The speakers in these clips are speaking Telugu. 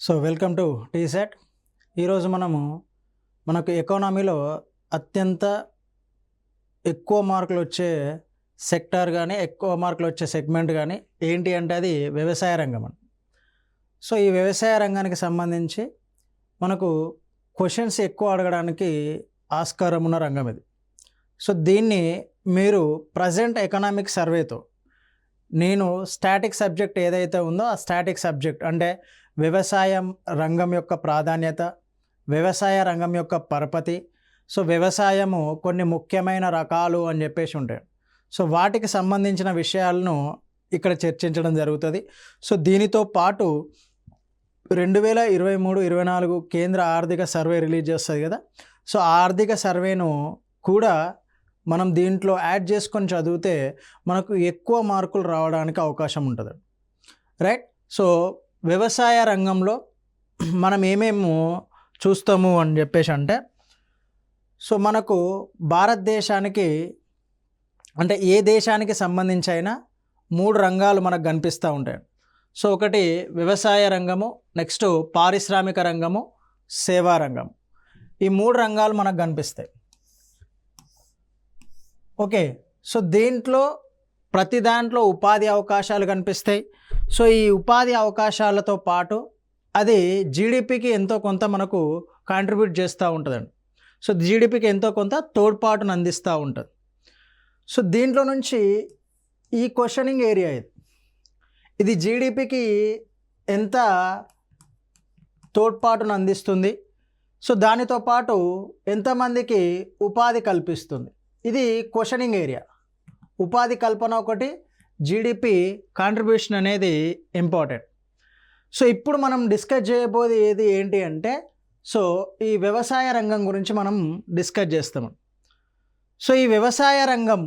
So welcome to టీసెట్. ఈరోజు మనకు ఎకానమీలో అత్యంత ఎక్కువ మార్కులు వచ్చే సెక్టార్ కానీ ఎక్కువ మార్కులు వచ్చే సెగ్మెంట్ కానీ ఏంటి అంటే అది వ్యవసాయ రంగం అని. సో ఈ వ్యవసాయ రంగానికి సంబంధించి మనకు క్వశ్చన్స్ ఎక్కువ అడగడానికి ఆస్కారం ఉన్న రంగం ఇది. సో దీన్ని మీరు ప్రజెంట్ ఎకనామిక్ సర్వేతో నేను స్టాటిక్ సబ్జెక్ట్ ఏదైతే ఉందో ఆ స్టాటిక్ సబ్జెక్ట్ అంటే వ్యవసాయం రంగం యొక్క ప్రాధాన్యత, వ్యవసాయ రంగం యొక్క పరపతి, సో వ్యవసాయము కొన్ని ముఖ్యమైన రకాలు అని చెప్పేసి ఉంటాయి. సో వాటికి సంబంధించిన విషయాలను ఇక్కడ చర్చించడం జరుగుతుంది. సో దీనితో పాటు 2023-24 కేంద్ర ఆర్థిక సర్వే రిలీజ్ చేస్తుంది కదా. సో ఆ ఆర్థిక సర్వేను కూడా మనం దీంట్లో యాడ్ చేసుకొని చదివితే మనకు ఎక్కువ మార్కులు రావడానికి అవకాశం ఉంటుంది. రైట్. సో వ్యవసాయ రంగంలో మనం ఏమేమో చూస్తాము అని చెప్పేసి అంటే, సో మనకు భారతదేశానికి అంటే ఏ దేశానికి సంబంధించి అయినా 3 రంగాలు మనకు కనిపిస్తూ ఉంటాయి. సో ఒకటి వ్యవసాయ రంగము, నెక్స్ట్ పారిశ్రామిక రంగము, సేవా రంగం. ఈ 3 రంగాలు మనకు కనిపిస్తాయి. ఓకే. సో దీంట్లో ప్రతి దాంట్లో ఉపాధి అవకాశాలు కనిపిస్తాయి. సో ఈ ఉపాధి అవకాశాలతో పాటు అది జీడిపికి ఎంతో కొంత మనకు కాంట్రిబ్యూట్ చేస్తూ ఉంటుందండి. సో జీడిపికి ఎంతో కొంత తోడ్పాటును అందిస్తూ ఉంటుంది. సో దీంట్లో నుంచి ఈ క్వశ్చనింగ్ ఏరియా ఇది జీడిపికి ఎంత తోడ్పాటును అందిస్తుంది, సో దానితో పాటు ఎంతమందికి ఉపాధి కల్పిస్తుంది, ఇది క్వశ్చనింగ్ ఏరియా. ఉపాధి కల్పన ఒకటి, జీడిపి కాంట్రిబ్యూషన్ అనేది ఇంపార్టెంట్. సో ఇప్పుడు మనం డిస్కస్ చేయబోయేది ఏంటి అంటే, సో ఈ వ్యవసాయ రంగం గురించి మనం డిస్కస్ చేస్తాము. సో ఈ వ్యవసాయ రంగం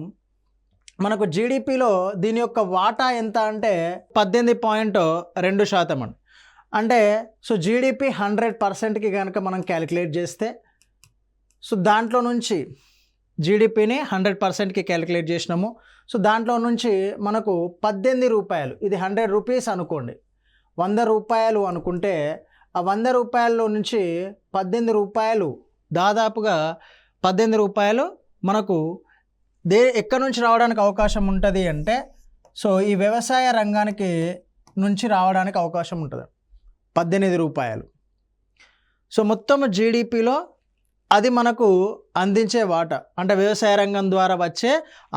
మనకు జీడిపిలో దీని యొక్క వాటా ఎంత అంటే 18.2% అండి. అంటే సో జీడిపి 100%కి కనుక మనం క్యాలిక్యులేట్ చేస్తే, సో దాంట్లో నుంచి జీడిపిని 100%కి క్యాలిక్యులేట్ చేసినాము. సో దాంట్లో నుంచి మనకు 18 రూపాయలు, ఇది 100 రూపీస్ అనుకోండి, 100 రూపాయలు అనుకుంటే ఆ 100 రూపాయల్లో నుంచి 18 రూపాయలు, దాదాపుగా 18 రూపాయలు మనకు ఎక్కడి నుంచి రావడానికి అవకాశం ఉంటుంది అంటే, సో ఈ వ్యవసాయ రంగానికి నుంచి రావడానికి అవకాశం ఉంటుంది 18 రూపాయలు. సో మొత్తం జీడిపిలో అది మనకు అందించే వాటా అంటే వ్యవసాయ రంగం ద్వారా వచ్చే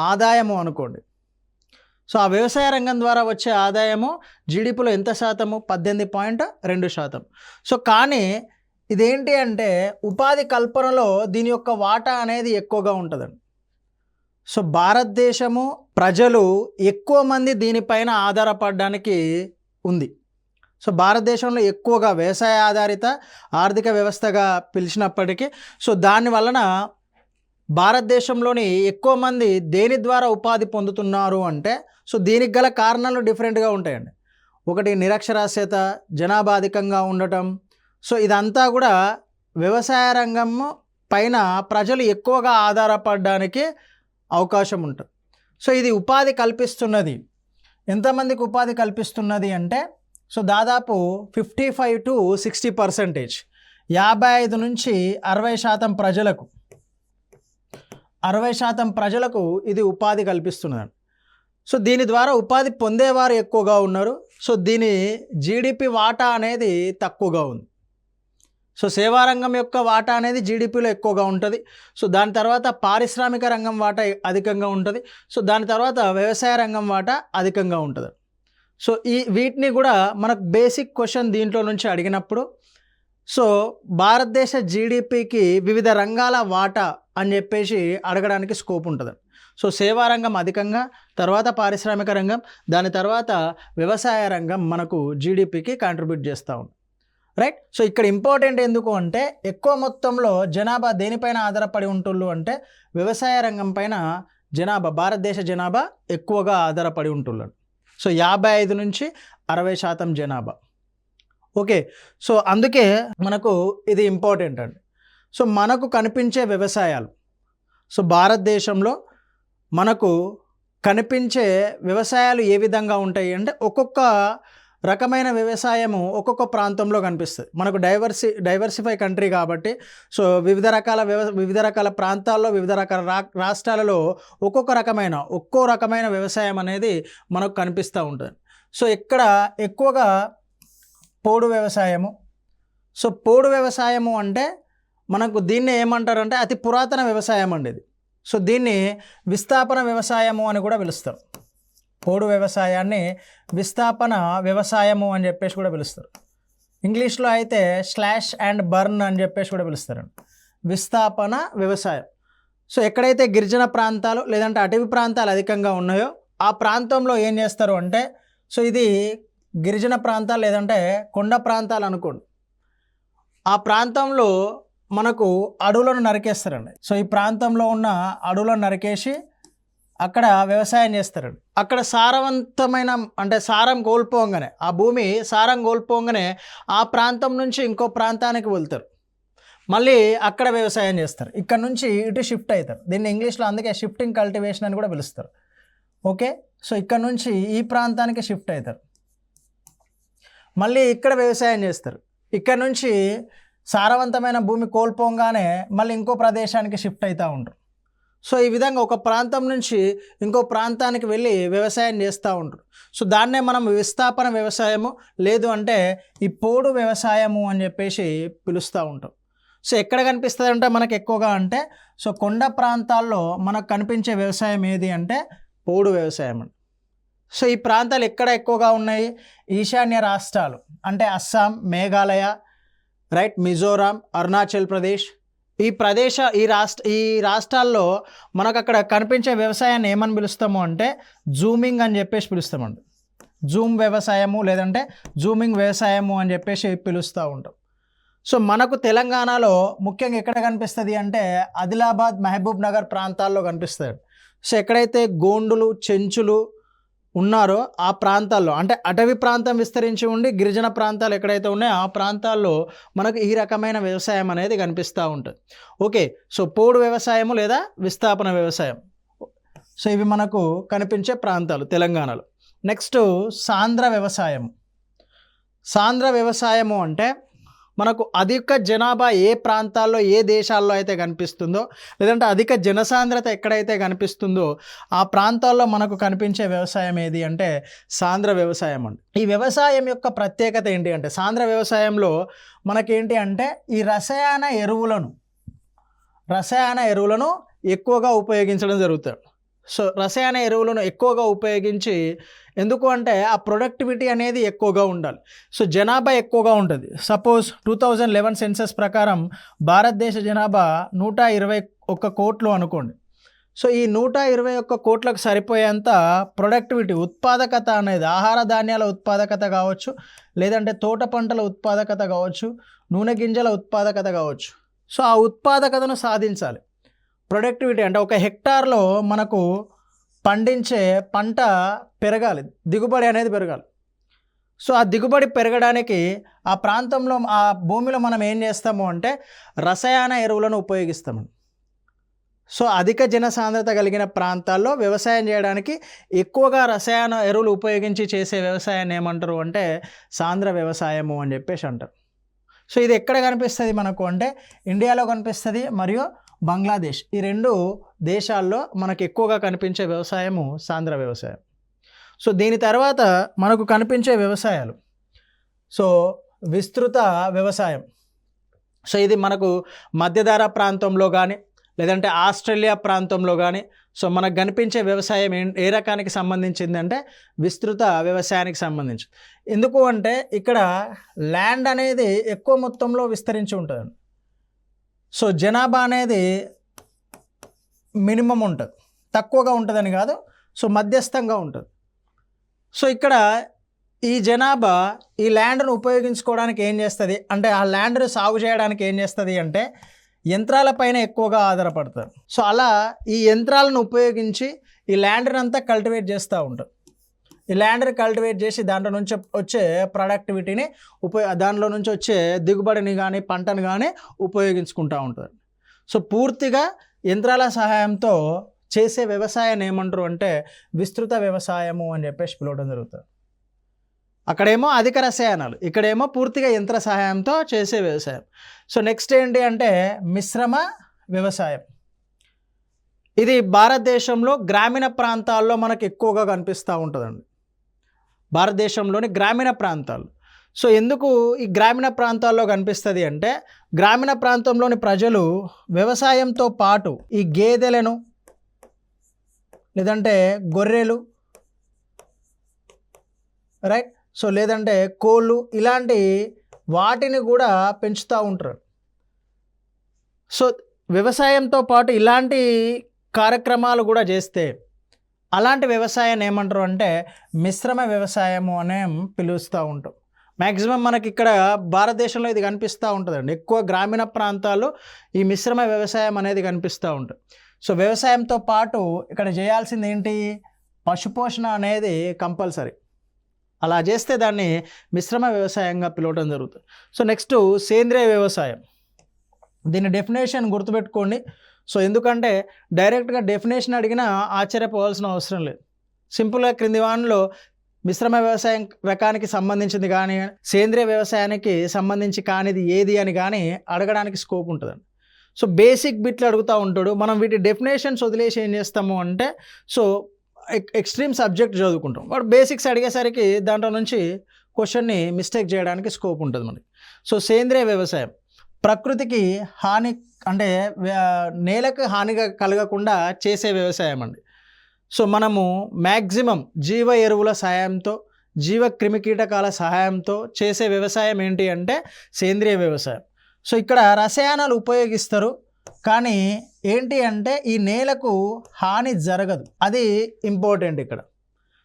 ఆదాయము అనుకోండి. సో ఆ వ్యవసాయ రంగం ద్వారా వచ్చే ఆదాయము జీడిపిలో ఎంత శాతము? 18.2%. సో కానీ ఇదేంటి అంటే ఉపాధి కల్పనలో దీని యొక్క వాటా అనేది ఎక్కువగా ఉంటుందండి. సో భారతదేశము ప్రజలు ఎక్కువ మంది దీనిపైన ఆధారపడడానికి ఉంది. సో భారతదేశంలో ఎక్కువగా వ్యవసాయ ఆధారిత ఆర్థిక వ్యవస్థగా పిలిచినప్పటికీ, సో దాని వలన భారతదేశంలోని ఎక్కువ మంది దేని ద్వారా ఉపాధి పొందుతున్నారు అంటే, సో దీనికి గల కారణాలు డిఫరెంట్గా ఉంటాయండి. ఒకటి నిరక్షరాస్యత, జనాభా అధికంగా ఉండటం. సో ఇదంతా కూడా వ్యవసాయ రంగం పైన ప్రజలు ఎక్కువగా ఆధారపడడానికి అవకాశం ఉంటుంది. సో ఇది ఉపాధి కల్పిస్తున్నది. ఎంతమందికి ఉపాధి కల్పిస్తున్నది అంటే, సో దాదాపు 55 to 60%, 55 నుంచి 60% ప్రజలకు, 60% ప్రజలకు ఇది ఉపాధి కల్పిస్తున్నది. సో దీని ద్వారా ఉపాధి పొందేవారు ఎక్కువగా ఉన్నారు. సో దీని జీడిపి వాటా అనేది తక్కువగా ఉంది. సో సేవారంగం యొక్క వాటా అనేది జీడిపిలో ఎక్కువగా ఉంటుంది. సో దాని తర్వాత పారిశ్రామిక రంగం వాటా అధికంగా ఉంటుంది. సో దాని తర్వాత వ్యవసాయ రంగం వాటా అధికంగా ఉంటుంది. సో వీటిని కూడా మనకు బేసిక్ క్వశ్చన్ దీంట్లో నుంచి అడిగినప్పుడు, సో భారతదేశ జీడిపికి వివిధ రంగాల వాటా అని చెప్పేసి అడగడానికి స్కోప్ ఉంటుంది. సో సేవారంగం అధికంగా, తర్వాత పారిశ్రామిక రంగం, దాని తర్వాత వ్యవసాయ రంగం మనకు జీడిపికి కాంట్రిబ్యూట్ చేస్తూ ఉంది. రైట్. సో ఇక్కడ ఇంపార్టెంట్ ఎందుకు అంటే, ఎక్కువ మొత్తంలో జనాభా దేనిపైన ఆధారపడి ఉంటుళ్ళు అంటే వ్యవసాయ రంగం పైన జనాభా, భారతదేశ జనాభా ఎక్కువగా ఆధారపడి ఉంటున్నారు. సో 55 నుంచి 60% జనాభా. ఓకే. సో అందుకే మనకు ఇది ఇంపార్టెంట్ అండి. సో మనకు కనిపించే వ్యవసాయాలు, సో భారతదేశంలో మనకు కనిపించే వ్యవసాయాలు ఏ విధంగా ఉంటాయి అంటే, ఒక్కొక్క రకమైన వ్యవసాయము ఒక్కొక్క ప్రాంతంలో కనిపిస్తుంది. మనకు డైవర్సిఫై కంట్రీ కాబట్టి సో వివిధ రకాల ప్రాంతాల్లో వివిధ రకాల రాష్ట్రాలలో ఒక్కో రకమైన వ్యవసాయం అనేది మనకు కనిపిస్తూ ఉంటుంది. సో ఇక్కడ ఎక్కువగా పోడు వ్యవసాయము. సో పోడు వ్యవసాయము అంటే మనకు దీన్ని ఏమంటారంటే అతి పురాతన వ్యవసాయం అండి ఇది. సో దీన్ని విస్థాపన వ్యవసాయము అని కూడా పిలుస్తారు. పోడు వ్యవసాయాన్ని విస్థాపన వ్యవసాయము అని చెప్పేసి కూడా పిలుస్తారు. ఇంగ్లీష్లో అయితే స్లాష్ అండ్ బర్న్ అని చెప్పేసి కూడా పిలుస్తారండి, విస్థాపన వ్యవసాయం. సో ఎక్కడైతే గిరిజన ప్రాంతాలు లేదంటే అటవీ ప్రాంతాలు అధికంగా ఉన్నాయో ఆ ప్రాంతంలో ఏం చేస్తారు అంటే, సో ఇది గిరిజన ప్రాంతాలు లేదంటే కొండ ప్రాంతాలు అనుకోండి, ఆ ప్రాంతంలో మనకు అడవులను నరికేస్తారండి. సో ఈ ప్రాంతంలో ఉన్న అడవులను నరికేసి అక్కడ వ్యవసాయం చేస్తారండి. అక్కడ సారవంతమైన అంటే సారం కోల్పోగానే, ఆ భూమి సారం కోల్పోగానే ఆ ప్రాంతం నుంచి ఇంకో ప్రాంతానికి వెళ్తారు, మళ్ళీ అక్కడ వ్యవసాయం చేస్తారు. ఇక్కడ నుంచి ఇటు షిఫ్ట్ అవుతారు. దీన్ని ఇంగ్లీష్లో అందుకే షిఫ్టింగ్ కల్టివేషన్ అని కూడా పిలుస్తారు. ఓకే, సో ఇక్కడ నుంచి ఈ ప్రాంతానికి షిఫ్ట్ అవుతారు, మళ్ళీ ఇక్కడ వ్యవసాయం చేస్తారు. ఇక్కడ నుంచి సారవంతమైన భూమి కోల్పోగానే మళ్ళీ ఇంకో ప్రదేశానికి షిఫ్ట్ అవుతూ ఉంటారు. సో ఈ విధంగా ఒక ప్రాంతం నుంచి ఇంకో ప్రాంతానికి వెళ్ళి వ్యవసాయం చేస్తూ ఉంటారు. సో దాన్నే మనం విస్థాపన వ్యవసాయము లేదు అంటే ఈ పోడు వ్యవసాయము అని చెప్పేసి పిలుస్తూ ఉంటాం. సో ఎక్కడ కనిపిస్తుంది అంటే మనకు ఎక్కువగా అంటే సో కొండ ప్రాంతాల్లో మనకు కనిపించే వ్యవసాయం ఏది అంటే పోడు వ్యవసాయం అండి. సో ఈ ప్రాంతాలు ఎక్కడ ఎక్కువగా ఉన్నాయి? ఈశాన్య రాష్ట్రాలు అంటే అస్సాం, మేఘాలయ, రైట్, మిజోరాం, అరుణాచల్ ప్రదేశ్, ఈ రాష్ట్రాల్లో మనకు అక్కడ కనిపించే వ్యవసాయాన్ని ఏమని పిలుస్తాము అంటే జూమింగ్ అని చెప్పేసి పిలుస్తామండి. జూమ్ వ్యవసాయము లేదంటే జూమింగ్ వ్యవసాయము అని చెప్పేసి పిలుస్తూ ఉంటాం. సో మనకు తెలంగాణలో ముఖ్యంగా ఎక్కడ కనిపిస్తుంది అంటే ఆదిలాబాద్, మహబూబ్ నగర్ ప్రాంతాల్లో కనిపిస్తుంది. సో ఎక్కడైతే గోండులు, చెంచులు ఉన్నారో ఆ ప్రాంతాల్లో అంటే అటవీ ప్రాంతం విస్తరించి ఉండి గిరిజన ప్రాంతాలు ఎక్కడైతే ఉన్నాయో ఆ ప్రాంతాల్లో మనకు ఈ రకమైన వ్యవసాయం అనేది కనిపిస్తూ ఉంటుంది. ఓకే, సో పోడు వ్యవసాయము లేదా విస్థాపన వ్యవసాయం, సో ఇవి మనకు కనిపించే ప్రాంతాలు తెలంగాణలో. నెక్స్ట్ సాంద్ర వ్యవసాయము. సాంద్ర వ్యవసాయము అంటే మనకు అధిక జనాభా ఏ ప్రాంతాల్లో ఏ దేశాల్లో అయితే కనిపిస్తుందో లేదంటే అధిక జనసాంద్రత ఎక్కడైతే కనిపిస్తుందో ఆ ప్రాంతాల్లో మనకు కనిపించే వ్యవసాయం ఏది అంటే సాంద్ర వ్యవసాయం అండి. ఈ వ్యవసాయం యొక్క ప్రత్యేకత ఏంటి అంటే సాంద్ర వ్యవసాయంలో మనకేంటి అంటే ఈ రసాయన ఎరువులను ఎక్కువగా ఉపయోగించడం జరుగుతుంది. సో రసాయన ఎరువులను ఎక్కువగా ఉపయోగించి ఎందుకు అంటే ఆ ప్రొడక్టివిటీ అనేది ఎక్కువగా ఉండాలి. సో జనాభా ఎక్కువగా ఉంటుంది. సపోజ్ 2011 సెన్సస్ ప్రకారం భారతదేశ జనాభా 121 కోట్లు అనుకోండి. సో ఈ 121 కోట్లకు సరిపోయేంత ప్రొడక్టివిటీ, ఉత్పాదకత అనేది ఆహార ధాన్యాల ఉత్పాదకత కావచ్చు లేదంటే తోట పంటల ఉత్పాదకత కావచ్చు, నూనె గింజల ఉత్పాదకత కావచ్చు. సో ఆ ఉత్పాదకతను సాధించాలి. ప్రొడక్టివిటీ అంటే ఒక హెక్టార్లో మనకు పండించే పంట పెరగాలి, దిగుబడి అనేది పెరగాలి. సో ఆ దిగుబడి పెరగడానికి ఆ ప్రాంతంలో ఆ భూమిలో మనం ఏం చేస్తాము అంటే రసాయన ఎరువులను ఉపయోగిస్తాము. సో అధిక జనసాంద్రత కలిగిన ప్రాంతాల్లో వ్యవసాయం చేయడానికి ఎక్కువగా రసాయన ఎరువులు ఉపయోగించి చేసే వ్యవసాయాన్ని ఏమంటారు అంటే సాంద్ర వ్యవసాయము అని చెప్పేసి అంటారు. సో ఇది ఎక్కడ కనిపిస్తుంది మనకు అంటే ఇండియాలో కనిపిస్తుంది మరియు బంగ్లాదేశ్, ఈ రెండు దేశాల్లో మనకు ఎక్కువగా కనిపించే వ్యవసాయము సాంద్ర వ్యవసాయం. సో దీని తర్వాత మనకు కనిపించే వ్యవసాయాలు సో విస్తృత వ్యవసాయం. సో ఇది మనకు మధ్యధరా ప్రాంతంలో కానీ లేదంటే ఆస్ట్రేలియా ప్రాంతంలో కానీ సో మనకు కనిపించే వ్యవసాయం ఏ రకానికి సంబంధించింది అంటే విస్తృత వ్యవసాయానికి సంబంధించి. ఎందుకు అంటే ఇక్కడ ల్యాండ్ అనేది ఎక్కువ మొత్తంలో విస్తరించి ఉంటుంది. సో జనాభా అనేది మినిమం ఉంటుంది, తక్కువగా ఉంటుందని కాదు, సో మధ్యస్థంగా ఉంటుంది. సో ఇక్కడ ఈ జనాభా ఈ ల్యాండ్ను ఉపయోగించుకోవడానికి ఏం చేస్తుంది అంటే ఆ ల్యాండ్ను సాగు చేయడానికి ఏం చేస్తుంది అంటే యంత్రాలపైన ఎక్కువగా ఆధారపడతారు. సో అలా ఈ యంత్రాలను ఉపయోగించి ఈ ల్యాండ్ని అంతా కల్టివేట్ చేస్తూ ఉంటారు. ఈ ల్యాండ్ని కల్టివేట్ చేసి దాంట్లో నుంచి వచ్చే ప్రొడక్టివిటీని దాంట్లో నుంచి వచ్చే దిగుబడిని కానీ పంటను కానీ ఉపయోగించుకుంటూ ఉంటారు. సో పూర్తిగా యంత్రాల సహాయంతో చేసే వ్యవసాయాన్ని ఏమంటారు అంటే విస్తృత వ్యవసాయము అని చెప్పేసి పిలవడం జరుగుతుంది. అక్కడేమో అధిక రసాయనాలు, ఇక్కడేమో పూర్తిగా యంత్ర సహాయంతో చేసే వ్యవసాయం. సో నెక్స్ట్ ఏంటి అంటే మిశ్రమ వ్యవసాయం. ఇది భారతదేశంలో గ్రామీణ ప్రాంతాల్లో మనకు ఎక్కువగా కనిపిస్తూ ఉంటుందండి, భారతదేశంలోని గ్రామీణ ప్రాంతాలు. సో ఎందుకు ఈ గ్రామీణ ప్రాంతాల్లో కనిపిస్తుంది అంటే గ్రామీణ ప్రాంతంలోని ప్రజలు వ్యవసాయంతో పాటు ఈ గేదెలను లేదంటే గొర్రెలు, రైట్, సో లేదంటే కోళ్ళు ఇలాంటి వాటిని కూడా పెంచుతూ ఉంటారు. సో వ్యవసాయంతో పాటు ఇలాంటి కార్యక్రమాలు కూడా చేస్తే అలాంటి వ్యవసాయాన్ని ఏమంటారు అంటే మిశ్రమ వ్యవసాయము అనే పిలుస్తూ ఉంటాం. మ్యాక్సిమం మనకి ఇక్కడ భారతదేశంలో ఇది కనిపిస్తూ ఉంటుందండి. ఎక్కువ గ్రామీణ ప్రాంతాల్లో ఈ మిశ్రమ వ్యవసాయం అనేది కనిపిస్తూ ఉంటుంది. సో వ్యవసాయంతో పాటు ఇక్కడ చేయాల్సింది ఏంటి, పశుపోషణ అనేది కంపల్సరీ. అలా చేస్తే దాన్ని మిశ్రమ వ్యవసాయంగా పిలవడం జరుగుతుంది. సో నెక్స్ట్ సేంద్రియ వ్యవసాయం. దీని డెఫినేషన్ గుర్తుపెట్టుకోండి. సో ఎందుకంటే డైరెక్ట్గా డెఫినేషన్ అడిగినా ఆశ్చర్యపోవాల్సిన అవసరం లేదు. సింపుల్గా క్రింది వానిలో మిశ్రమ వ్యవసాయం రకానికి సంబంధించింది కానీ సేంద్రియ వ్యవసాయానికి సంబంధించి కానిది ఏది అని కానీ అడగడానికి స్కోప్ ఉంటుందండి. సో బేసిక్ బిట్లు అడుగుతూ ఉంటాడు. మనం వీటి డెఫినేషన్స్ వదిలేసి ఏం చేస్తాము అంటే సో ఎక్స్ట్రీమ్ సబ్జెక్ట్ చదువుకుంటాం. వాడు బేసిక్స్ అడిగేసరికి దాంట్లో నుంచి క్వశ్చన్ని మిస్టేక్ చేయడానికి స్కోప్ ఉంటుంది మనకి. సో సేంద్రియ వ్యవసాయం ప్రకృతికి హాని అంటే నేలకు హానిగా కలగకుండా చేసే వ్యవసాయం అండి. సో మనము మ్యాక్సిమం జీవ ఎరువుల సహాయంతో జీవ క్రిమికీటకాల సహాయంతో చేసే వ్యవసాయం ఏంటి అంటే సేంద్రియ వ్యవసాయం. సో ఇక్కడ రసాయనాలు ఉపయోగిస్తారు కానీ ఏంటి అంటే ఈ నేలకు హాని జరగదు, అది ఇంపార్టెంట్ ఇక్కడ.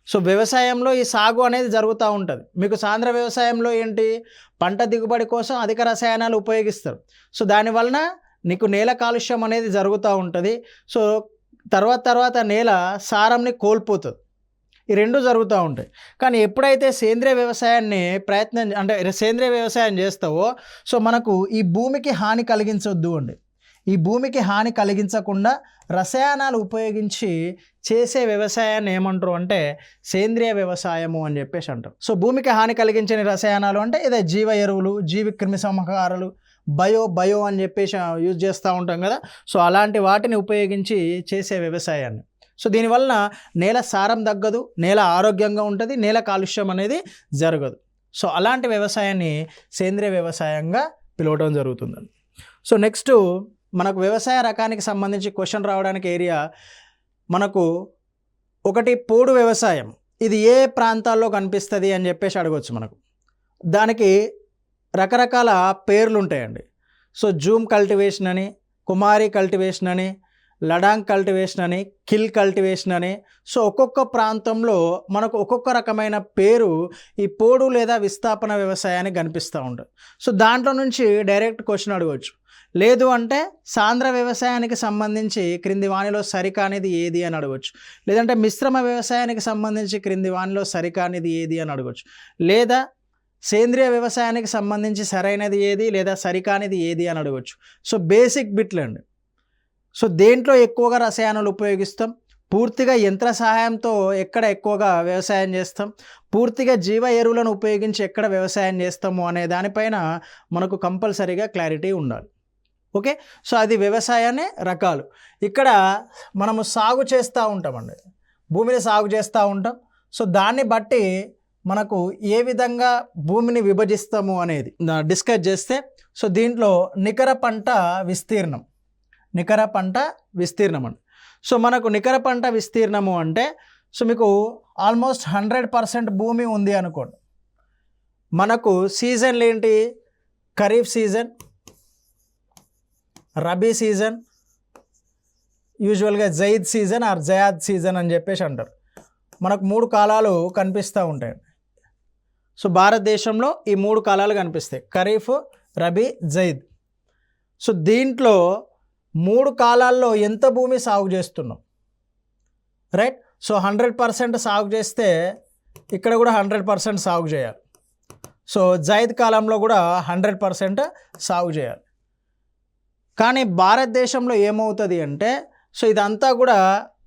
సో వ్యవసాయంలో ఈ సాగు అనేది జరుగుతూ ఉంటుంది. మీకు సాంద్ర వ్యవసాయంలో ఏంటి, పంట దిగుబడి కోసం అధిక రసాయనాలు ఉపయోగిస్తారు. సో దానివలన నీకు నేల కాలుష్యం అనేది జరుగుతూ ఉంటుంది. సో తర్వాత నేల సారంని కోల్పోతుంది. ఈ రెండు జరుగుతూ ఉంటాయి. కానీ ఎప్పుడైతే సేంద్రియ వ్యవసాయాన్ని సేంద్రియ వ్యవసాయం చేస్తావో సో మనకు ఈ భూమికి హాని కలిగించొద్దు అండి. ఈ భూమికి హాని కలిగించకుండా రసాయనాలు ఉపయోగించి చేసే వ్యవసాయాన్ని ఏమంటారు అంటే సేంద్రియ వ్యవసాయము అని చెప్పేసి అంటారు. సో భూమికి హాని కలిగించని రసాయనాలు అంటే ఇదే జీవ ఎరువులు, జీవి క్రిమి సంహారాలు, బయో అని చెప్పేసి యూజ్ చేస్తూ ఉంటాం కదా. సో అలాంటి వాటిని ఉపయోగించి చేసే వ్యవసాయాన్ని. సో దీనివలన నేల సారం తగ్గదు, నేల ఆరోగ్యంగా ఉంటుంది, నేల కాలుష్యం అనేది జరగదు. సో అలాంటి వ్యవసాయాన్ని సేంద్రియ వ్యవసాయంగా పిలవడం జరుగుతుందండి. సో నెక్స్ట్ మనకు వ్యవసాయ రకానికి సంబంధించి క్వశ్చన్ రావడానికి ఏరియా మనకు ఒకటి పోడు వ్యవసాయం. ఇది ఏ ప్రాంతాల్లో కనిపిస్తుంది అని చెప్పేసి అడగవచ్చు. మనకు దానికి రకరకాల పేర్లు ఉంటాయండి. సో జూమ్ కల్టివేషన్ అని, కుమారి కల్టివేషన్ అని, లడాంగ్ కల్టివేషన్ అని, కిల్ కల్టివేషన్ అని. సో ఒక్కొక్క ప్రాంతంలో మనకు ఒక్కొక్క రకమైన పేరు ఈ పోడు లేదా విస్థాపన వ్యవసాయానికి కనిపిస్తూ ఉంటుంది. సో దాంట్లో నుంచి డైరెక్ట్ క్వశ్చన్ అడగవచ్చు. లేదు అంటే సాంద్ర వ్యవసాయానికి సంబంధించి క్రింది వానిలో సరికానిది ఏది అని అడగవచ్చు. లేదంటే మిశ్రమ వ్యవసాయానికి సంబంధించి క్రింది వానిలో సరికానిది ఏది అని అడగవచ్చు. లేదా సేంద్రియ వ్యవసాయానికి సంబంధించి సరైనది ఏది లేదా సరికానిది ఏది అని అడగవచ్చు. సో బేసిక్ బిట్లు అండి. సో దేంట్లో ఎక్కువగా రసాయనాలు ఉపయోగిస్తాం, పూర్తిగా యంత్ర సహాయంతో ఎక్కడ ఎక్కువగా వ్యవసాయం చేస్తాం, పూర్తిగా జీవ ఎరువులను ఉపయోగించి ఎక్కడ వ్యవసాయం చేస్తాము అనే దానిపైన మనకు కంపల్సరీగా క్లారిటీ ఉండాలి. ఓకే, సో అది వ్యవసాయాన్ని రకాలు. ఇక్కడ మనము సాగు చేస్తూ ఉంటామండి, భూమిని సాగు చేస్తూ ఉంటాం. సో దాన్ని బట్టి మనకు ఏ విధంగా భూమిని విభజిస్తాము అనేది డిస్కస్ చేస్తే సో దీంట్లో నికర పంట విస్తీర్ణం అండి. సో మనకు నికర పంట విస్తీర్ణము అంటే సో మీకు ఆల్మోస్ట్ 100% భూమి ఉంది అనుకోండి. మనకు సీజన్లు ఏంటి, ఖరీఫ్ సీజన్, రబీ సీజన్, యూజువల్గా zaid season are Zayed season అని చెప్పేసి అంటారు. మనకు 3 కాలాలు కనిపిస్తూ ఉంటాయి. సో భారతదేశంలో ఈ 3 కాలాలు కనిపిస్తాయి, ఖరీఫ్, రబీ, జైద్. సో దీంట్లో 3 కాలాల్లో ఎంత భూమి సాగు చేస్తున్నాం, రైట్. సో 100% సాగు చేస్తే ఇక్కడ కూడా 100% సాగు చేయాలి. సో జైద్ కాలంలో కూడా 100% సాగు చేయాలి. కానీ భారతదేశంలో ఏమవుతుంది అంటే సో ఇదంతా కూడా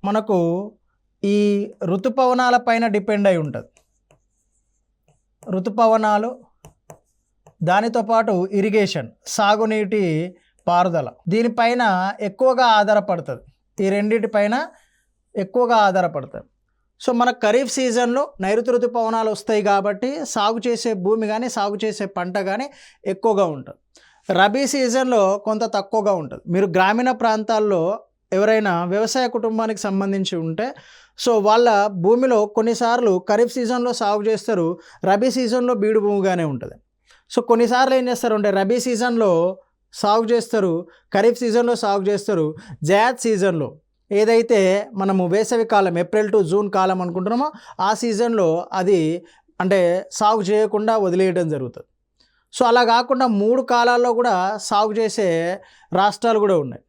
మనకు ఈ ఋతుపవనాల పైన డిపెండ్ అయి ఉంటుంది. ఋతుపవనాలు, దానితో పాటు ఇరిగేషన్, సాగునీటి పారుదల, దీనిపైన ఎక్కువగా ఆధారపడుతుంది. ఈ రెండింటిపైన ఎక్కువగా ఆధారపడుతుంది. సో మన ఖరీఫ్ సీజన్లో నైరుతి ఋతుపవనాలు వస్తాయి కాబట్టి సాగు చేసే భూమి కానీ సాగు చేసే పంట కానీ ఎక్కువగా ఉంటుంది. రబీ సీజన్లో కొంత తక్కువగా ఉంటుంది. మీరు గ్రామీణ ప్రాంతాల్లో ఎవరైనా వ్యవసాయ కుటుంబానికి సంబంధించి ఉంటే సో వాళ్ళ భూమిలో కొన్నిసార్లు ఖరీఫ్ సీజన్లో సాగు చేస్తారు, రబీ సీజన్లో బీడు భూమిగానే ఉంటుంది. సో కొన్నిసార్లు ఏం చేస్తారు అంటే రబీ సీజన్లో సాగు చేస్తారు, ఖరీఫ్ సీజన్లో సాగు చేస్తారు, జయాద్ సీజన్లో ఏదైతే మనము వేసవి కాలం ఏప్రిల్ టు జూన్ కాలం అనుకుంటున్నామో ఆ సీజన్లో అది అంటే సాగు చేయకుండా వదిలేయడం జరుగుతుంది. సో అలా కాకుండా 3 కాలాల్లో కూడా సాగు చేసే రాష్ట్రాలు కూడా ఉన్నాయి.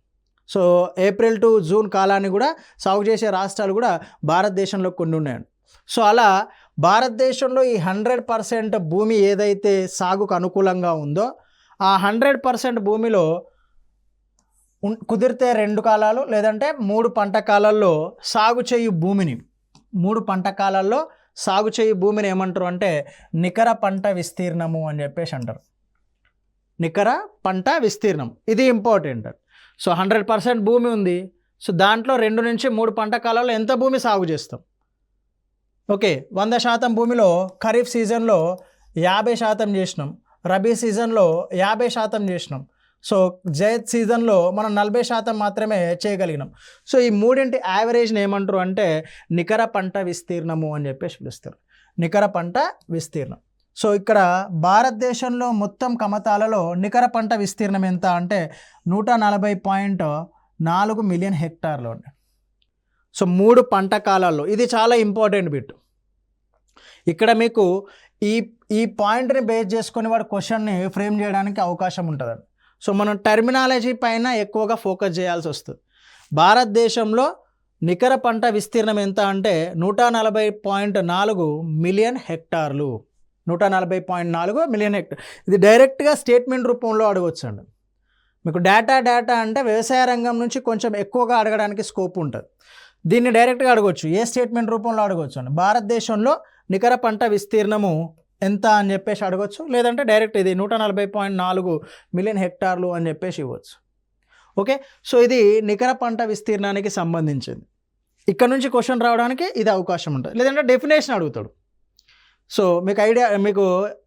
సో ఏప్రిల్ టు జూన్ కాలాన్ని కూడా సాగు చేసే రాష్ట్రాలు కూడా భారతదేశంలో కొన్ని ఉన్నాయండి. సో అలా భారతదేశంలో ఈ 100% భూమి ఏదైతే సాగుకు అనుకూలంగా ఉందో ఆ 100% భూమిలో కుదిరితే 2 కాలాలు లేదంటే 3 పంట కాలాల్లో సాగు చేయు భూమిని 3 పంట కాలాల్లో సాగు చేయు భూమిని ఏమంటారు అంటే నికర పంట విస్తీర్ణము అని చెప్పేసి అంటారు. నికర పంట విస్తీర్ణం ఇది ఇంపార్టెంట్. సో 100% భూమి ఉంది. సో దాంట్లో 2 నుంచి 3 పంట కాలాల్లో ఎంత భూమి సాగు చేస్తాం? ఓకే, 100% భూమిలో ఖరీఫ్ సీజన్లో 50% చేసినాం, రబీ సీజన్లో 50% చేసినాం. సో జైద్ సీజన్లో మనం 40% మాత్రమే చేయగలిగినాం. సో ఈ మూడింటి యావరేజ్ని ఏమంటారు అంటే నికర పంట విస్తీర్ణము అని చెప్పేసి పిలుస్తారు. నికర పంట విస్తీర్ణం. సో ఇక్కడ భారతదేశంలో మొత్తం కమతాలలో నికర పంట విస్తీర్ణం ఎంత అంటే 140.4 మిలియన్ హెక్టార్లు. సో 3 పంట కాలాల్లో ఇది చాలా ఇంపార్టెంట్ బిట్. ఇక్కడ మీకు ఈ పాయింట్ని బేస్ చేసుకొని వాడు క్వశ్చన్ని ఫ్రేమ్ చేయడానికి అవకాశం ఉంటుందండి. సో మనం టెర్మినాలజీ పైన ఎక్కువగా ఫోకస్ చేయాల్సి వస్తుంది. భారతదేశంలో నికర పంట విస్తీర్ణం ఎంత అంటే 140.4 మిలియన్ హెక్టార్లు. 140.4 మిలియన్ హెక్టార్. ఇది డైరెక్ట్గా స్టేట్మెంట్ రూపంలో అడగవచ్చండి. మీకు డేటా అంటే వ్యవసాయ రంగం నుంచి కొంచెం ఎక్కువగా అడగడానికి స్కోప్ ఉంటుంది. దీన్ని డైరెక్ట్గా అడగవచ్చు, ఏ స్టేట్మెంట్ రూపంలో అడగవచ్చు అండి. భారతదేశంలో నికర పంట విస్తీర్ణము ఎంత అని చెప్పేసి అడగవచ్చు, లేదంటే డైరెక్ట్ ఇది 140.4 మిలియన్ హెక్టార్లు అని చెప్పేసి ఇవ్వచ్చు. ఓకే, సో ఇది నికర పంట విస్తీర్ణానికి సంబంధించింది. ఇక్కడ నుంచి క్వశ్చన్ రావడానికి ఇది అవకాశం ఉంటుంది, లేదంటే డెఫినేషన్ అడుగుతాడు. సో మీకు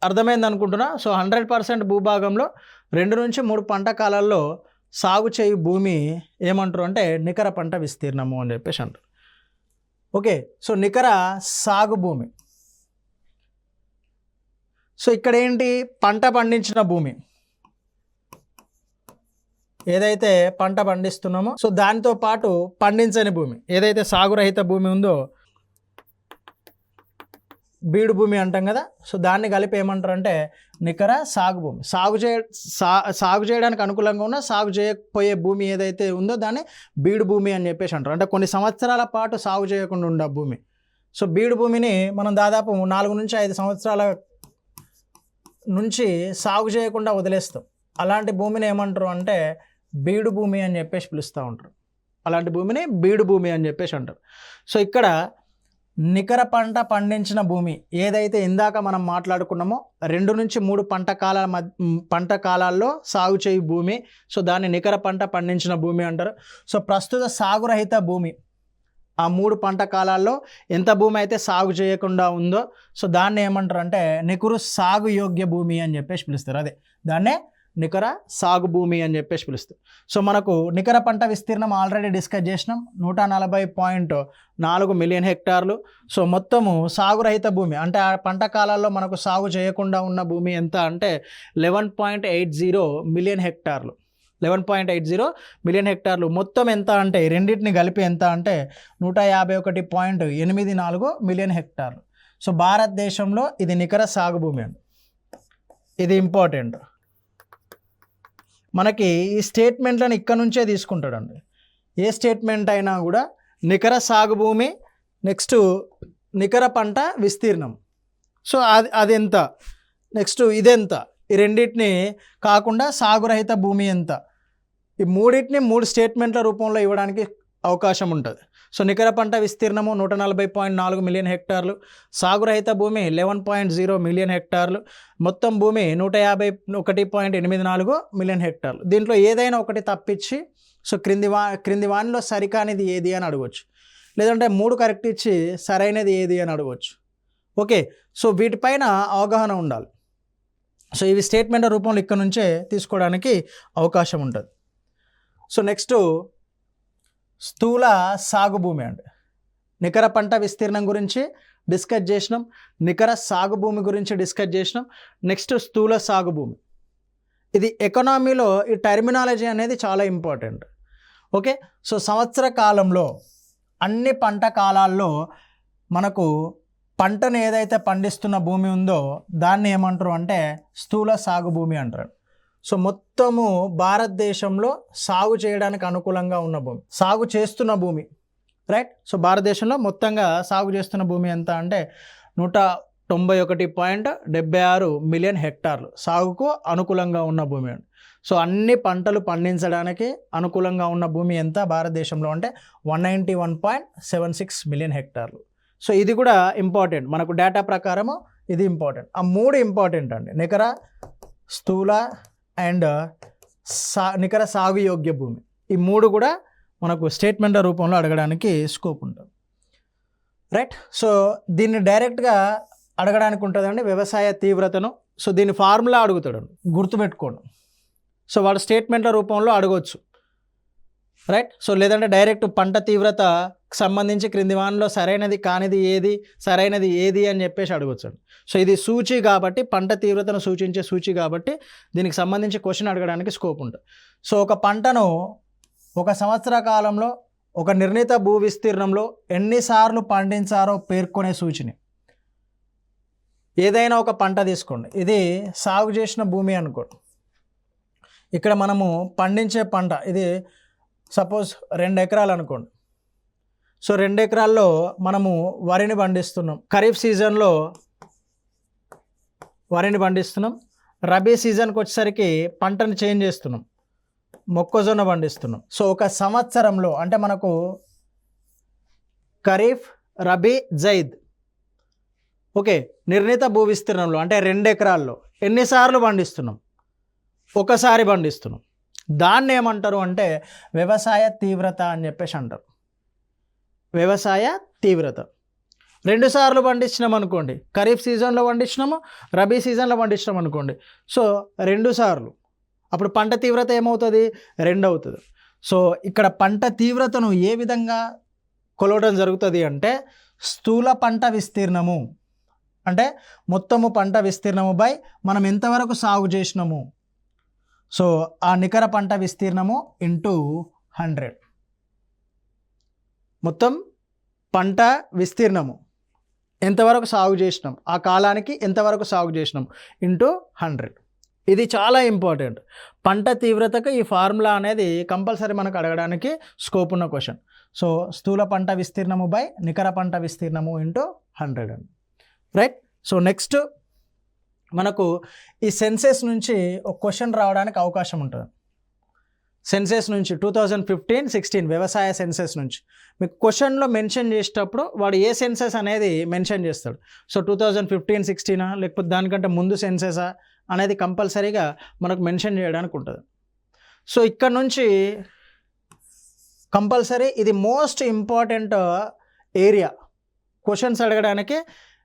అర్థమైంది అనుకుంటున్నా. సో 100% భూభాగంలో 2 నుంచి 3 పంట కాలాల్లో సాగు చేయు భూమి ఏమంటారు అంటే నికర పంట విస్తీర్ణము అని చెప్పేసి అంటారు. ఓకే, సో నికర సాగు భూమి. సో ఇక్కడ ఏంటి, పంట పండించిన భూమి ఏదైతే పంట పండిస్తున్నామో సో దానితో పాటు పండించని భూమి ఏదైతే సాగురహిత భూమి ఉందో బీడు భూమి అంటాం కదా. సో దాన్ని కలిపి ఏమంటారు అంటే నికర సాగు భూమి. సాగు చేయడానికి అనుకూలంగా ఉన్న సాగు చేయకపోయే భూమి ఏదైతే ఉందో దాన్ని బీడు భూమి అని చెప్పేసి అంటారు. అంటే కొన్ని సంవత్సరాల పాటు సాగు చేయకుండా ఉండే భూమి. సో బీడు భూమిని మనం దాదాపు 4 నుంచి 5 సంవత్సరాల నుంచి సాగు చేయకుండా వదిలేస్తాం. అలాంటి భూమిని ఏమంటారు అంటే బీడు భూమి అని చెప్పేసి పిలుస్తూ ఉంటారు. అలాంటి భూమిని బీడు భూమి అని చెప్పేసి అంటారు. సో ఇక్కడ నికర పంట పండించిన భూమి ఏదైతే ఇందాక మనం మాట్లాడుకున్నామో 2 నుంచి 3 పంట కాలాల్లో సాగు చేయు భూమి, సో దాన్ని నికర పంట పండించిన భూమి అంటారు. సో ప్రస్తుత సాగురహిత భూమి ఆ 3 పంట కాలాల్లో ఎంత భూమి అయితే సాగు చేయకుండా ఉందో సో దాన్ని ఏమంటారు అంటే నికర సాగు యోగ్య భూమి అని చెప్పేసి పిలుస్తారు. అదే దాన్నే నికర సాగు భూమి అని చెప్పేసి పిలుస్తారు. సో మనకు నికర పంట విస్తీర్ణం ఆల్రెడీ డిస్కస్ చేసినాం, 140.4 మిలియన్ హెక్టార్లు. సో మొత్తము సాగురహిత భూమి అంటే ఆ పంట కాలాల్లో మనకు సాగు చేయకుండా ఉన్న భూమి ఎంత అంటే 11.80 మిలియన్ హెక్టార్లు. 11.80 మిలియన్ హెక్టార్లు. మొత్తం ఎంత అంటే రెండింటిని కలిపి ఎంత అంటే 151.84 మిలియన్ హెక్టార్లు. సో భారతదేశంలో ఇది నికర సాగు భూమి అండి. ఇది ఇంపార్టెంట్. మనకి ఈ స్టేట్మెంట్లను ఇక్కడ నుంచే తీసుకుంటాడండి. ఏ స్టేట్మెంట్ అయినా కూడా నికర సాగు భూమి, నెక్స్ట్ నికర పంట విస్తీర్ణం, సో అది ఎంత, నెక్స్ట్ ఇదెంత, ఈ రెండింటిని కాకుండా సాగురహిత భూమి ఎంత, ఈ మూడింటిని 3 స్టేట్మెంట్ల రూపంలో ఇవ్వడానికి అవకాశం ఉంటుంది. సో నికర పంట విస్తీర్ణము 140.4 మిలియన్ హెక్టార్లు, సాగురహిత భూమి 11.0 మిలియన్ హెక్టార్లు, మొత్తం భూమి 151.84 మిలియన్ హెక్టార్లు. దీంట్లో ఏదైనా ఒకటి తప్పించి సో క్రింది వానిలో సరికానిది ఏది అని అడగవచ్చు, లేదంటే 3 కరెక్ట్ ఇచ్చి సరైనది ఏది అని అడగవచ్చు. ఓకే, సో వీటిపైన అవగాహన ఉండాలి. సో ఇవి స్టేట్మెంట్ రూపంలో ఇక్కడ నుంచే తీసుకోవడానికి అవకాశం ఉంటుంది. సో నెక్స్ట్ స్థూల సాగు భూమి అండి. నికర పంట విస్తీర్ణం గురించి డిస్కస్ చేసినాం, నికర సాగు భూమి గురించి డిస్కస్ చేసినాం. నెక్స్ట్ స్థూల సాగు భూమి. ఇది ఎకనామీలో ఈ టర్మినాలజీ అనేది చాలా ఇంపార్టెంట్. ఓకే, సో సంవత్సర కాలంలో అన్ని పంట కాలాల్లో మనకు పంటను ఏదైతే పండిస్తున్న భూమి ఉందో దాన్ని ఏమంటారు అంటే స్థూల సాగు భూమి అంటారు. సో మొత్తము భారతదేశంలో సాగు చేయడానికి అనుకూలంగా ఉన్న భూమి, సాగు చేస్తున్న భూమి, రైట్. సో భారతదేశంలో మొత్తంగా సాగు చేస్తున్న భూమి ఎంత అంటే 191.76 మిలియన్ హెక్టార్లు సాగుకు అనుకూలంగా ఉన్న భూమి అండి. సో అన్ని పంటలు పండించడానికి అనుకూలంగా ఉన్న భూమి ఎంత భారతదేశంలో అంటే 191.76 మిలియన్ హెక్టార్లు. సో ఇది కూడా ఇంపార్టెంట్, మనకు డేటా ప్రకారము ఇది ఇంపార్టెంట్. ఆ 3 ఇంపార్టెంట్ అండి, నికర, స్థూల అండ్ నికర సాగు యోగ్య భూమి. ఈ 3 కూడా మనకు స్టేట్మెంట్ రూపంలో అడగడానికి స్కోప్ ఉంటుంది, రైట్. సో దీన్ని డైరెక్ట్గా అడగడానికి ఉంటుందండి వ్యవసాయ తీవ్రతను. సో దీని ఫార్ములా అడుగుతాడు, గుర్తుపెట్టుకోండి. సో వాడు స్టేట్మెంట్ల రూపంలో అడగవచ్చు, రైట్. సో లేదంటే డైరెక్ట్ పంట తీవ్రతకు సంబంధించి క్రింది వానిలో సరైనది కానిది ఏది, సరైనది ఏది అని చెప్పేసి అడగవచ్చు. సో ఇది సూచి కాబట్టి, పంట తీవ్రతను సూచించే సూచి కాబట్టి దీనికి సంబంధించి క్వశ్చన్ అడగడానికి స్కోప్ ఉంటుంది. సో ఒక పంటను ఒక సంవత్సర కాలంలో ఒక నిర్ణీత భూ విస్తీర్ణంలో ఎన్నిసార్లు పండించారో పేర్కొనే సూచిని. ఏదైనా ఒక పంట తీసుకోండి, ఇది సాగు చేసిన భూమి అనుకోండి. ఇక్కడ మనము పండించే పంట ఇది సపోజ్ 2 ఎకరాలు అనుకోండి. సో 2 ఎకరాల్లో మనము వరిని పండిస్తున్నాం. ఖరీఫ్ సీజన్లో వరిని పండిస్తున్నాం. రబీ సీజన్కి వచ్చేసరికి పంటను చేంజ్ చేస్తున్నాం, మొక్కజొన్న పండిస్తున్నాం. సో ఒక సంవత్సరంలో అంటే మనకు ఖరీఫ్, రబీ, జైద్, ఓకే, నిర్ణీత భూ విస్తీర్ణంలో అంటే 2 ఎకరాల్లో ఎన్నిసార్లు పండిస్తున్నాం? ఒకసారి పండిస్తున్నాం. దాన్ని ఏమంటారు అంటే వ్యవసాయ తీవ్రత అని చెప్పేసి అంటారు. వ్యవసాయ తీవ్రత. 2 సార్లు పండించినాం అనుకోండి, ఖరీఫ్ సీజన్లో పండించినాము, రబీ సీజన్లో పండించినాం అనుకోండి. సో 2 సార్లు, అప్పుడు పంట తీవ్రత ఏమవుతుంది? 2 అవుతుంది. సో ఇక్కడ పంట తీవ్రతను ఏ విధంగా కొలవడం జరుగుతుంది అంటే స్థూల పంట విస్తీర్ణము అంటే మొత్తము పంట విస్తీర్ణము బై మనం ఎంతవరకు సాగు చేసినాము. సో ఆ నికర పంట విస్తీర్ణము ఇంటూ 100. మొత్తం పంట విస్తీర్ణము ఎంతవరకు సాగు చేసినాం, ఆ కాలానికి ఎంతవరకు సాగు చేసినాం ఇంటూ 100. ఇది చాలా ఇంపార్టెంట్. పంట తీవ్రతకు ఈ ఫార్ములా అనేది కంపల్సరీ మనకు అడగడానికి స్కోప్ ఉన్న క్వశ్చన్. సో స్థూల పంట విస్తీర్ణము బై నికర పంట విస్తీర్ణము ఇంటూ 100 అండి, రైట్. సో నెక్స్ట్ మనకు ఈ సెన్సెస్ నుంచి ఒక క్వశ్చన్ రావడానికి అవకాశం ఉంటుంది. సెన్సెస్ నుంచి 2015-16 వ్యవసాయ సెన్సెస్ నుంచి మీకు క్వశ్చన్లో మెన్షన్ చేసేటప్పుడు వాడు ఏ సెన్సెస్ అనేది మెన్షన్ చేస్తాడు. సో 2015-16 లేకపోతే దానికంటే ముందు సెన్సెసా అనేది కంపల్సరీగా మనకు మెన్షన్ చేయడానికి ఉంటుంది. సో ఇక్కడ నుంచి కంపల్సరీ ఇది మోస్ట్ ఇంపార్టెంట్ ఏరియా, క్వశ్చన్స్ అడగడానికి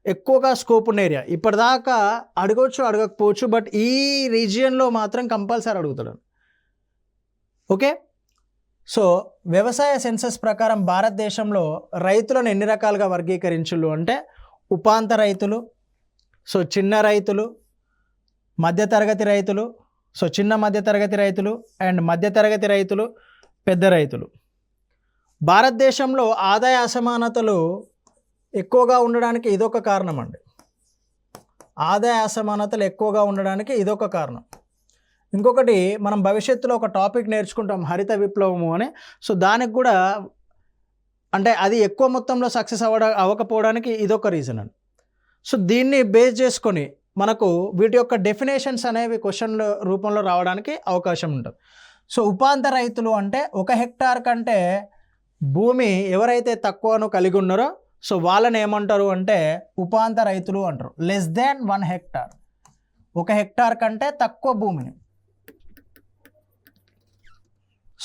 ఎక్కువగా స్కోప్ ఉన్న ఏరియా. ఇప్పటిదాకా అడగవచ్చు, అడగకపోవచ్చు, బట్ ఈ రీజియన్లో మాత్రం కంపల్సరీ అడుగుతాడు. ఓకే, సో వ్యవసాయ సెన్సస్ ప్రకారం భారతదేశంలో రైతులను ఎన్ని రకాలుగా వర్గీకరించులు అంటే ఉపాంత రైతులు, సో చిన్న రైతులు, మధ్యతరగతి రైతులు, సో చిన్న మధ్యతరగతి రైతులు అండ్ మధ్యతరగతి రైతులు, పెద్ద రైతులు. భారతదేశంలో ఆదాయ అసమానతలు ఎక్కువగా ఉండడానికి ఇదొక కారణం అండి. ఆదాయ అసమానతలు ఎక్కువగా ఉండడానికి ఇదొక కారణం. ఇంకొకటి మనం భవిష్యత్తులో ఒక టాపిక్ నేర్చుకుంటాం హరిత విప్లవము అని. సో దానికి కూడా అంటే అది ఎక్కువ మొత్తంలో సక్సెస్ అవ్వకపోవడానికి ఇదొక రీజన్ అండి. సో దీన్ని బేస్ చేసుకొని మనకు వీటి యొక్క డెఫినేషన్స్ అనేవి క్వశ్చన్ల రూపంలో రావడానికి అవకాశం ఉంటుంది. సో ఉపాంత రైతులు అంటే 1 హెక్టార్ కంటే భూమి ఎవరైతే తక్కువను కలిగి ఉన్నారో సో వాళ్ళని ఏమంటారు అంటే ఉపాంత రైతులు అంటారు. లెస్ దాన్ 1 హెక్టార్, 1 హెక్టార్ కంటే తక్కువ భూమిని.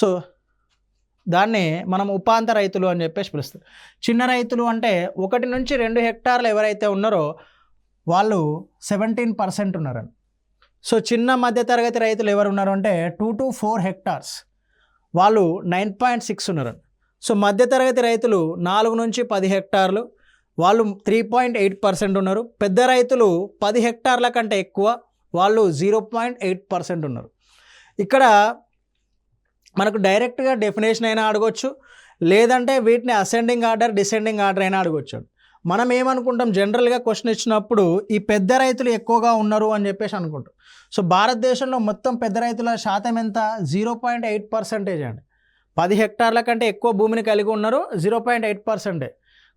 సో దాన్ని మనం ఉపాంత రైతులు అని చెప్పేసి పిలుస్తాం. చిన్న రైతులు అంటే 1 నుంచి 2 హెక్టార్లు ఎవరైతే ఉన్నారో వాళ్ళు 17% ఉన్నారని. సో చిన్న మధ్యతరగతి రైతులు ఎవరు ఉన్నారు అంటే 2 to 4 హెక్టార్స్ వాళ్ళు 9.6 ఉన్నారని. సో మధ్యతరగతి రైతులు 4 నుంచి 10 హెక్టార్లు వాళ్ళు 3.8% ఉన్నారు. పెద్ద రైతులు 10 హెక్టార్ల కంటే ఎక్కువ వాళ్ళు 0.8% ఉన్నారు. ఇక్కడ మనకు డైరెక్ట్గా డెఫినేషన్ అయినా అడగొచ్చు, లేదంటే వీటిని అసెండింగ్ ఆర్డర్ డిసెండింగ్ ఆర్డర్ అయినా అడగొచ్చు. మనం ఏమనుకుంటాం, జనరల్గా క్వశ్చన్ ఇచ్చినప్పుడు ఈ పెద్ద రైతులు ఎక్కువగా ఉన్నారు అని చెప్పేసి అనుకుంటాం. సో భారతదేశంలో మొత్తం పెద్ద రైతుల శాతం ఎంత? 0.8% అండి. 10 హెక్టార్ల కంటే ఎక్కువ భూమిని కలిగి ఉన్నారు 0.8%.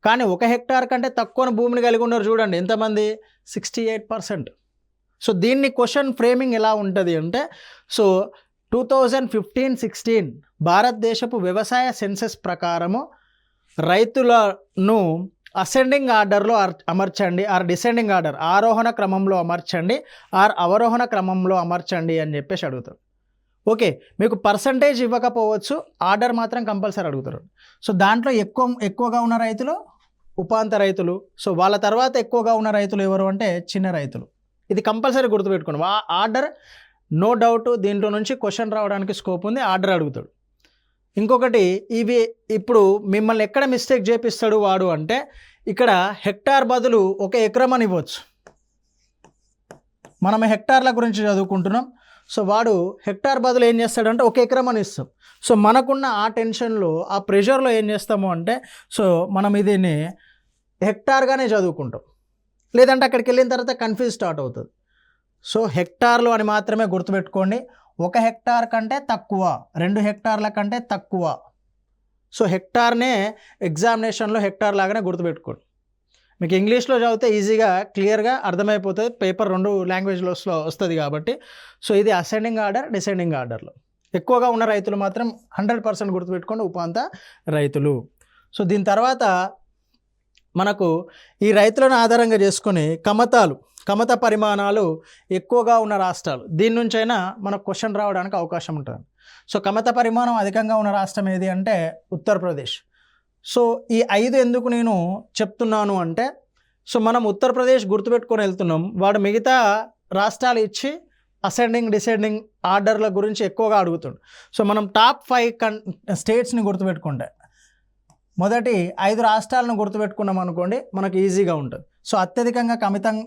కానీ 1 హెక్టార్ కంటే తక్కువ భూమిని కలిగి ఉన్నారు చూడండి ఎంతమంది? 68%. సో దీన్ని క్వశ్చన్ ఫ్రేమింగ్ ఎలా ఉంటుంది అంటే, సో 2015-16 భారతదేశపు వ్యవసాయ సెన్సెస్ ప్రకారము రైతులను అసెండింగ్ ఆర్డర్లో అమర్చండి, ఆర్ డిసెండింగ్ ఆర్డర్ ఆరోహణ క్రమంలో అమర్చండి, ఆర్ అవరోహణ క్రమంలో అమర్చండి అని చెప్పేసి అడుగుతారు. ఓకే, మీకు పర్సంటేజ్ ఇవ్వకపోవచ్చు, ఆర్డర్ మాత్రం కంపల్సరీ అడుగుతారు. సో దాంట్లో ఎక్కువగా ఉన్న రైతులు ఉపాంత రైతులు. సో వాళ్ళ తర్వాత ఎక్కువగా ఉన్న రైతులు ఎవరు అంటే చిన్న రైతులు. ఇది కంపల్సరీ గుర్తుపెట్టుకోండి. ఆర్డర్ నో డౌట్ దీంట్లో నుంచి క్వశ్చన్ రావడానికి స్కోప్ ఉంది, ఆర్డర్ అడుగుతాడు. ఇంకొకటి, ఇవి ఇప్పుడు మిమ్మల్ని ఎక్కడ మిస్టేక్ చేపిస్తాడు వాడు అంటే, ఇక్కడ హెక్టార్ బదులు 1 ఎకరం అని ఇవ్వచ్చు. మనం హెక్టార్ల గురించి చదువుకుంటున్నాం. సో వాడు హెక్టార్ బదులు ఏం చేస్తాడంటే 1 ఎకరం అని ఇస్తాం. సో మనకున్న ఆ టెన్షన్లో ఆ ప్రెషర్లో ఏం చేస్తాము అంటే, సో మనం దీన్ని హెక్టార్గానే చదువుకుంటాం, లేదంటే అక్కడికి వెళ్ళిన తర్వాత కన్ఫ్యూజ్ స్టార్ట్ అవుతుంది. సో హెక్టార్లు అని మాత్రమే గుర్తుపెట్టుకోండి. 1 హెక్టార్ కంటే తక్కువ, 2 హెక్టార్ల కంటే తక్కువ. సో హెక్టార్నే ఎగ్జామినేషన్లో హెక్టార్ లాగానే గుర్తుపెట్టుకోండి. మీకు ఇంగ్లీష్లో చదివితే ఈజీగా క్లియర్గా అర్థమైపోతుంది, పేపర్ 2 లాంగ్వేజ్లో వస్తుంది కాబట్టి. సో ఇది అసెండింగ్ ఆర్డర్ డిసెండింగ్ ఆర్డర్లో ఎక్కువగా ఉన్న రైతులు మాత్రం 100% గుర్తుపెట్టుకోండి, ఉపాంత రైతులు. సో దీని తర్వాత మనకు ఈ రైతులను ఆధారంగా చేసుకొని కమత పరిమాణాలు ఎక్కువగా ఉన్న రాష్ట్రాలు, దీని నుంచైనా మనకు క్వశ్చన్ రావడానికి అవకాశం ఉంటుంది. సో కమత పరిమాణం అధికంగా ఉన్న రాష్ట్రం ఏది అంటే ఉత్తరప్రదేశ్. సో ఈ 5 ఎందుకు నేను చెప్తున్నాను అంటే, సో మనం ఉత్తరప్రదేశ్ గుర్తుపెట్టుకొని వెళ్తున్నాం, వాడు మిగతా రాష్ట్రాలు ఇచ్చి అసెండింగ్ డిసెండింగ్ ఆర్డర్ల గురించి ఎక్కువగా అడుగుతుండు. సో మనం టాప్ 5 స్టేట్స్ని గుర్తుపెట్టుకుంటే, మొదటి 5 రాష్ట్రాలను గుర్తుపెట్టుకున్నాం అనుకోండి, మనకు ఈజీగా ఉంటుంది. సో అత్యధికంగా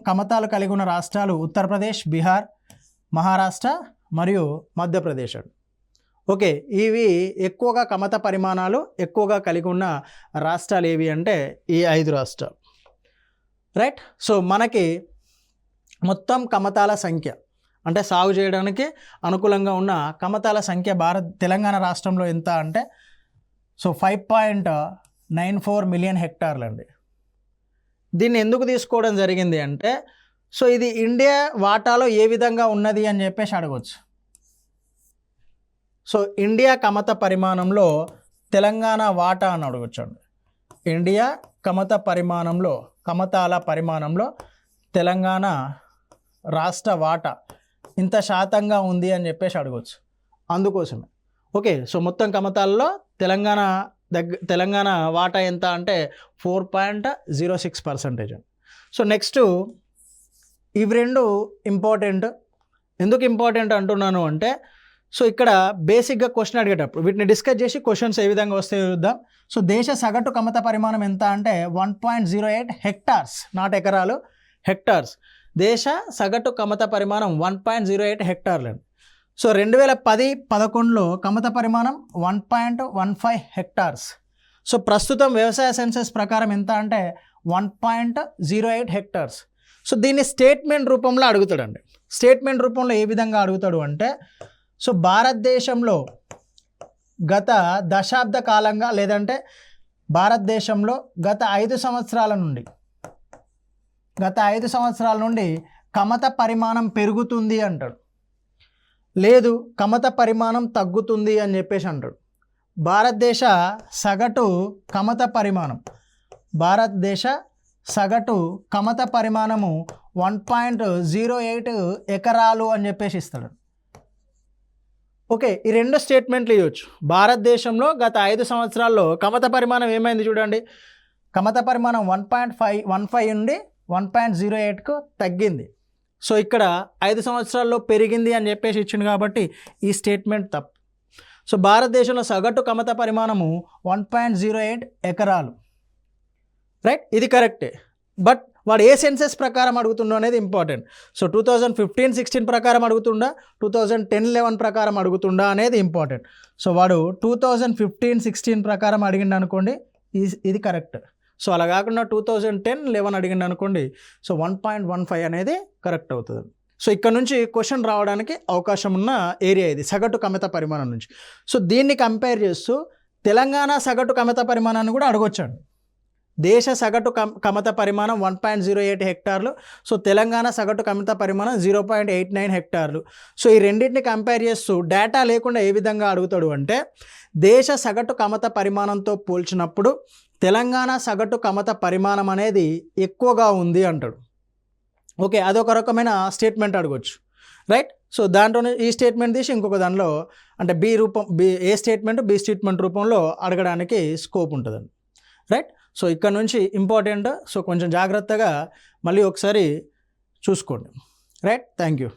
కమతాలు కలిగి ఉన్న రాష్ట్రాలు ఉత్తరప్రదేశ్, బీహార్, మహారాష్ట్ర మరియు మధ్యప్రదేశ్. ఓకే, ఇవి ఎక్కువగా కమత పరిమాణాలు ఎక్కువగా కలిగి ఉన్న రాష్ట్రాలు ఏవి అంటే ఈ 5 రాష్ట్రాలు, రైట్. సో మనకి మొత్తం కమతాల సంఖ్య అంటే సాగు చేయడానికి అనుకూలంగా ఉన్న కమతాల సంఖ్య తెలంగాణ రాష్ట్రంలో ఎంత అంటే, సో 5.94 మిలియన్ హెక్టార్లు అండి. దీన్ని ఎందుకు తీసుకోవడం జరిగింది అంటే, సో ఇది ఇండియా వాటాలో ఏ విధంగా ఉన్నది అని చెప్పేసి అడగవచ్చు. సో ఇండియా కమత పరిమాణంలో తెలంగాణ వాటా అని అడగచ్చు అండి. ఇండియా కమతాల పరిమాణంలో తెలంగాణ రాష్ట్ర వాటా ఇంత శాతంగా ఉంది అని చెప్పేసి అడగవచ్చు, అందుకోసమే. ఓకే, సో మొత్తం కమతాల్లో తెలంగాణ వాటా ఎంత అంటే 4.06%. సో నెక్స్ట్ ఇవి 2 ఇంపార్టెంట్. ఎందుకు ఇంపార్టెంట్ అంటున్నాను అంటే, సో ఇక్కడ బేసిక్గా క్వశ్చన్ అడిగేటప్పుడు వీటిని డిస్కస్ చేసి క్వశ్చన్స్ ఏ విధంగా వస్తాయో చూద్దాం. సో దేశ సగటు కమత పరిమాణం ఎంత అంటే 1.08 హెక్టార్స్, నాట్ ఎకరాలు, హెక్టార్స్. దేశ సగటు కమత పరిమాణం 1.08 హెక్టార్లు. సో 2010-11లో కమత పరిమాణం 1.15 హెక్టార్స్. సో ప్రస్తుతం వ్యవసాయ సెన్సస్ ప్రకారం ఎంత అంటే 1.08 హెక్టార్స్. సో దీన్ని స్టేట్మెంట్ రూపంలో అడుగుతాడండి. స్టేట్మెంట్ రూపంలో ఏ విధంగా అడుగుతాడు అంటే, సో భారతదేశంలో గత దశాబ్ద కాలంగా లేదంటే భారతదేశంలో గత 5 సంవత్సరాల నుండి కమత పరిమాణం పెరుగుతుంది అంటాడు, లేదు కమత పరిమాణం తగ్గుతుంది అని చెప్పేసి అంటాడు. భారతదేశ సగటు కమత పరిమాణం, భారతదేశ సగటు కమత పరిమాణము 1.08 ఎకరాలు అని చెప్పేసి ఇస్తాడు. ఓకే, ఈ రెండు స్టేట్మెంట్లు ఇవ్వచ్చు. భారతదేశంలో గత 5 సంవత్సరాల్లో కమత పరిమాణం ఏమైంది చూడండి. కమత పరిమాణం 1.15 నుండి 1.08కు తగ్గింది. సో ఇక్కడ 5 సంవత్సరాల్లో పెరిగింది అని చెప్పేసి ఇచ్చింది కాబట్టి ఈ స్టేట్మెంట్ తప్పు. సో భారతదేశంలో సగటు కమత పరిమాణము 1.08 ఎకరాలు, రైట్, ఇది కరెక్టే. బట్ వాడు ఏ సెన్సెస్ ప్రకారం అడుగుతుండో అనేది ఇంపార్టెంట్. సో 2015-16 ప్రకారం అడుగుతుండా, 2010-11 ప్రకారం అడుగుతుండా అనేది ఇంపార్టెంట్. సో వాడు 2015-16 ప్రకారం అడిగిండు అనుకోండి, ఇది కరెక్ట్. సో అలా కాకుండా 2010-11 అడిగిండు అనుకోండి, సో 1.15 అనేది కరెక్ట్ అవుతుంది. సో ఇక్కడ నుంచి క్వశ్చన్ రావడానికి అవకాశం ఉన్న ఏరియా ఇది, సగటు కమత పరిమాణం నుంచి. సో దీన్ని కంపేర్ చేస్తూ తెలంగాణ సగటు కమత పరిమాణాన్ని కూడా అడగొచ్చాడు. దేశ సగటు కమత పరిమాణం 1.08 హెక్టార్లు, సో తెలంగాణ సగటు కమత పరిమాణం 0.89 హెక్టార్లు. సో ఈ రెండింటిని కంపేర్ చేస్తూ డేటా లేకుండా ఏ విధంగా అడుగుతాడు అంటే, దేశ సగటు కమత పరిమాణంతో పోల్చినప్పుడు తెలంగాణ సగటు కమత పరిమాణం అనేది ఎక్కువగా ఉంది అంటాడు. ఓకే, అదొక రకమైన స్టేట్మెంట్ అడగొచ్చు, రైట్. సో దాంట్లోనే ఈ స్టేట్మెంట్ తీసి ఇంకొక దానిలో అంటే ఏ స్టేట్మెంట్ బి స్టేట్మెంట్ రూపంలో అడగడానికి స్కోప్ ఉంటుందండి, రైట్. సో ఇక్కడ నుంచి ఇంపార్టెంట్, సో కొంచెం జాగ్రత్తగా మళ్ళీ ఒకసారి చూసుకోండి, రైట్. Thank you.